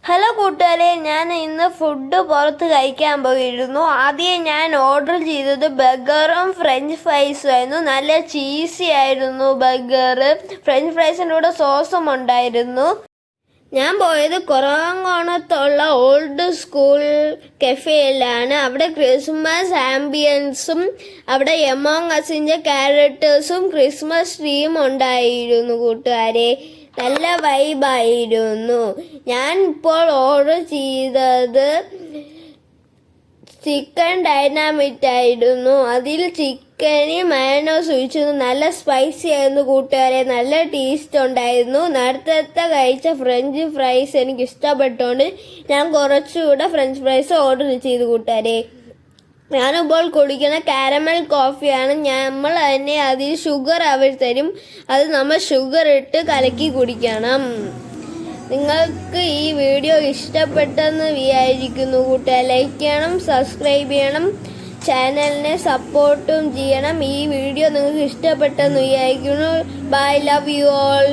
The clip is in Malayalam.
ഹലോ കൂട്ടുകാരെ, ഞാൻ ഇന്ന് ഫുഡ് പുറത്ത് കഴിക്കാൻ പോയിരുന്നു. ആദ്യം ഞാൻ ഓർഡർ ചെയ്തത് ബർഗറും ഫ്രഞ്ച് ഫ്രൈസും ആയിരുന്നു. നല്ല ചീസി ആയിരുന്നു ബർഗർ. ഫ്രഞ്ച് ഫ്രൈസിൻ്റെ കൂടെ സോസും ഉണ്ടായിരുന്നു. ഞാൻ പോയത് കുറവങ്കോണത്തുള്ള ഓൾഡ് സ്കൂൾ കഫേയിലാണ്. അവിടെ ക്രിസ്മസ് ആംബിയൻസും അവിടെ എമോങ് അസിൻ്റെ ക്യാരക്ടേഴ്സും ക്രിസ്മസ് ട്രീയും ഉണ്ടായിരുന്നു കൂട്ടുകാരെ. നല്ല വൈബായിരുന്നു. ഞാൻ ഇപ്പോൾ ഓർഡർ ചെയ്തത് ചിക്കൻ ഡൈനാമിറ്റ് ആയിരുന്നു. അതിൽ ചിക്കന് മയോണൈസ് ഒഴിച്ചു. നല്ല സ്പൈസി ആയിരുന്നു കൂട്ടുകാരെ, നല്ല ടേസ്റ്റ് ഉണ്ടായിരുന്നു. നേരത്തെ കഴിച്ച ഫ്രഞ്ച് ഫ്രൈസ് എനിക്ക് ഇഷ്ടപ്പെട്ടോണ്ട് ഞാൻ കുറച്ചുകൂടെ ഫ്രഞ്ച് ഫ്രൈസ് ഓർഡർ ചെയ്തു കൂട്ടുകാരെ. ഞാനിപ്പോൾ കുടിക്കുന്ന കാരമൽ കോഫിയാണ്. നമ്മൾ തന്നെ അതിൽ ഷുഗർ അവർ തരും. അത് നമ്മൾ ഷുഗർ ഇട്ട് കലക്കി കുടിക്കണം. നിങ്ങൾക്ക് ഈ വീഡിയോ ഇഷ്ടപ്പെട്ടെന്ന് വിചാരിക്കുന്നു കൂട്ടുകാർ. ലൈക്ക് ചെയ്യണം, സബ്സ്ക്രൈബ് ചെയ്യണം, ചാനലിനെ സപ്പോർട്ടും ചെയ്യണം. ഈ വീഡിയോ നിങ്ങൾക്ക് ഇഷ്ടപ്പെട്ടെന്ന് വിചാരിക്കുന്നു. Bye, love you all.